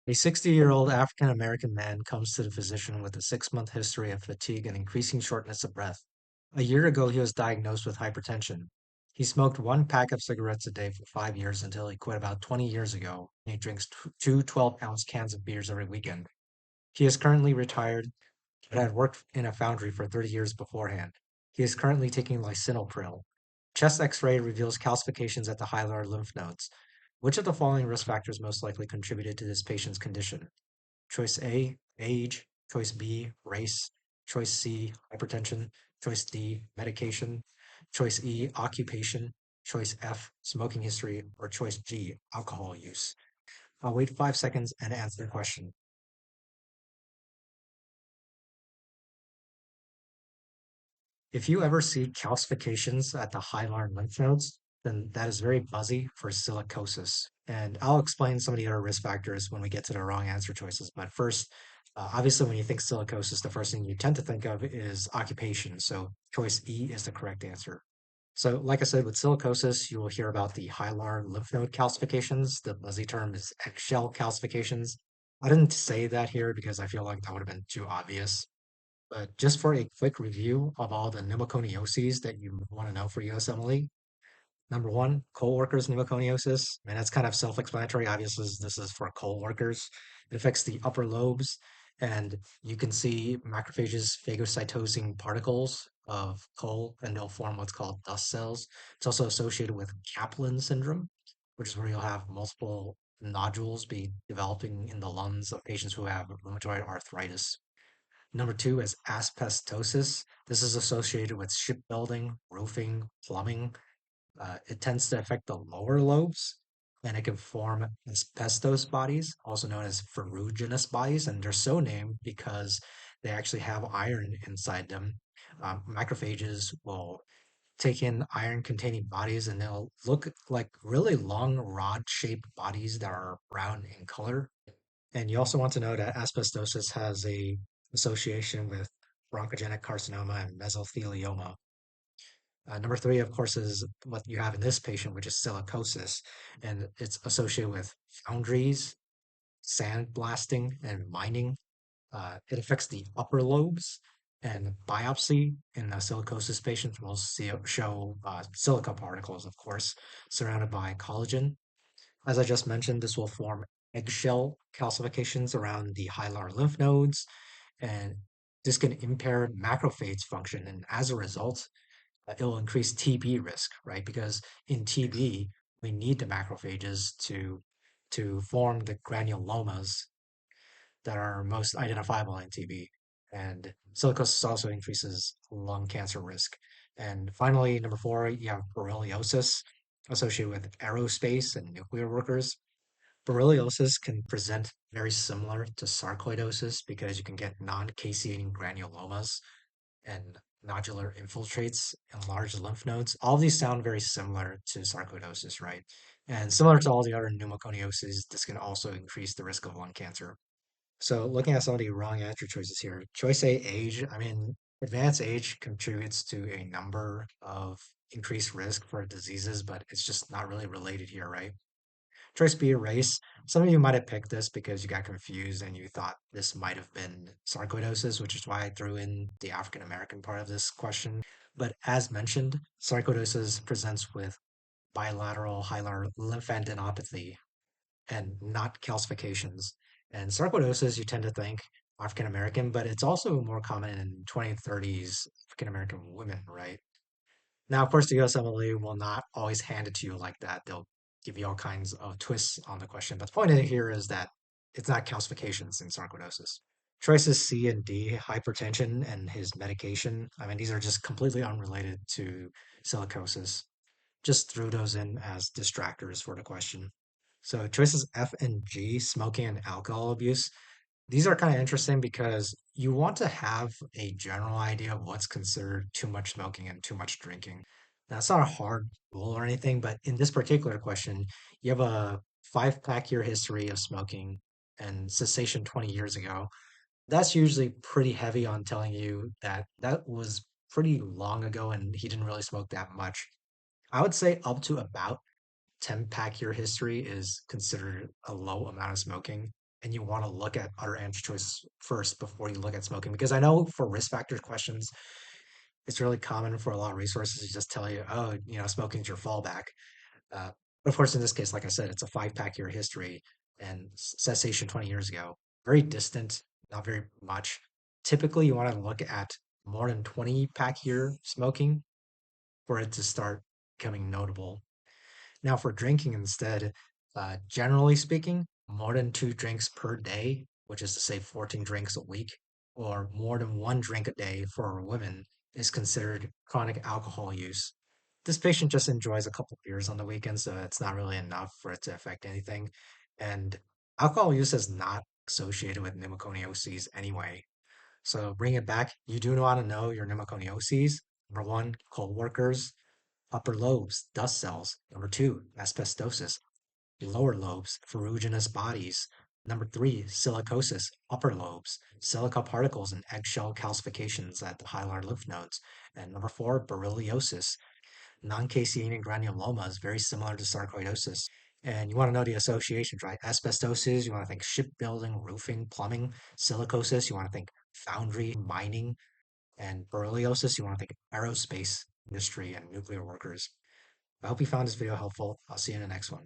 A 60-year-old African American man comes to the physician with a 6-month history of fatigue and increasing shortness of breath. A year ago, he was diagnosed with hypertension. He smoked one pack of cigarettes a day for 5 years until he quit about 20 years ago. And he drinks two 12-ounce cans of beers every weekend. He is currently retired but had worked in a foundry for 30 years beforehand. He is currently taking lisinopril. Chest X-ray reveals calcifications at the hilar lymph nodes. Which of the following risk factors most likely contributed to this patient's condition? Choice A, age. Choice B, race. Choice C, hypertension. Choice D, medication. Choice E, occupation. Choice F, smoking history. Or choice G, alcohol use. I'll wait 5 seconds and answer the question. If you ever see calcifications at the hilar lymph nodes, then that is very buzzy for silicosis. And I'll explain some of the other risk factors when we get to the wrong answer choices. But first, obviously, when you think silicosis, the first thing you tend to think of is occupation. So choice E is the correct answer. So, like I said, with silicosis, you will hear about the hilar lymph node calcifications. The buzzy term is eggshell calcifications. I didn't say that here because I feel like that would have been too obvious. But just for a quick review of all the pneumoconioses that you want to know for USMLE, number one, coworkers pneumoconiosis. And that's kind of self-explanatory. Obviously, this is for coworkers. It affects the upper lobes, and you can see macrophages phagocytosing particles of coal, and they'll form what's called dust cells. It's also associated with Kaplan syndrome, which is where you'll have multiple nodules be developing in the lungs of patients who have rheumatoid arthritis. Number two is asbestosis. This is associated with shipbuilding, roofing, plumbing. It tends to affect the lower lobes, and it can form asbestos bodies, also known as ferruginous bodies, and they're so named because they actually have iron inside them. Macrophages will take in iron-containing bodies, and they'll look like really long rod-shaped bodies that are brown in color. And you also want to know that asbestosis has a association with bronchogenic carcinoma and mesothelioma. Number three, of course, is what you have in this patient, which is silicosis, and it's associated with foundries, sandblasting, and mining. It affects the upper lobes, and biopsy in a silicosis patient will show silica particles, of course, surrounded by collagen. As I just mentioned, this will form eggshell calcifications around the hilar lymph nodes, and this can impair macrophage function. And as a result, it will increase TB risk, right? Because in TB, we need the macrophages to form the granulomas that are most identifiable in TB. And silicosis also increases lung cancer risk. And finally, number four, you have borreliosis associated with aerospace and nuclear workers. Borreliosis can present very similar to sarcoidosis because you can get non-caseating granulomas and nodular infiltrates in large lymph nodes. All of these sound very similar to sarcoidosis, right? And similar to all the other pneumoconioses, this can also increase the risk of lung cancer. So looking at some of the wrong answer choices here, choice A, age. I mean, advanced age contributes to a number of increased risk for diseases, but it's just not really related here, right? Choice B, race. Some of you might have picked this because you got confused and you thought this might have been sarcoidosis, which is why I threw in the African American part of this question. But as mentioned, sarcoidosis presents with bilateral hilar lymphadenopathy and not calcifications. And sarcoidosis, you tend to think African American, but it's also more common in 20 and 30s African American women, right? Now, of course, the USMLE will not always hand it to you like that. They'll give you all kinds of twists on the question. But the point in here is that it's not calcifications in sarcoidosis. Choices C and D, hypertension and his medication. I mean, these are just completely unrelated to silicosis. Just threw those in as distractors for the question. So choices F and G, smoking and alcohol abuse. These are kind of interesting because you want to have a general idea of what's considered too much smoking and too much drinking. Now, it's not a hard rule or anything, but in this particular question, you have a 5 pack year history of smoking and cessation 20 years ago. That's usually pretty heavy on telling you that that was pretty long ago and he didn't really smoke that much. I would say up to about 10 pack year history is considered a low amount of smoking. and you want to look at other answer choices first before you look at smoking. Because I know for risk factor questions, it's really common for a lot of resources to just tell you, oh, smoking's your fallback. Uh, but of course, in this case, like I said, it's a 5 pack year history and cessation 20 years ago. Very distant, not very much. Typically, you want to look at more than 20 pack year smoking for it to start becoming notable. Now, for drinking instead, generally speaking, more than 2 drinks per day, which is to say 14 drinks a week, or more than 1 drink a day for women, is considered chronic alcohol use. This patient just enjoys a couple beers on the weekend, so it's not really enough for it to affect anything. And alcohol use is not associated with pneumoconioses anyway. So bring it back. You do want to know your pneumoconioses. Number one, cold workers, upper lobes, dust cells. Number two, asbestosis, lower lobes, ferruginous bodies. Number three, silicosis, upper lobes, silica particles and eggshell calcifications at the hilar lymph nodes. And number four, berylliosis, non-caseating granuloma is very similar to sarcoidosis. And you want to know the associations, right? Asbestosis, you want to think shipbuilding, roofing, plumbing. Silicosis, you want to think foundry, mining. And berylliosis, you want to think aerospace industry and nuclear workers. I hope you found this video helpful. I'll see you in the next one.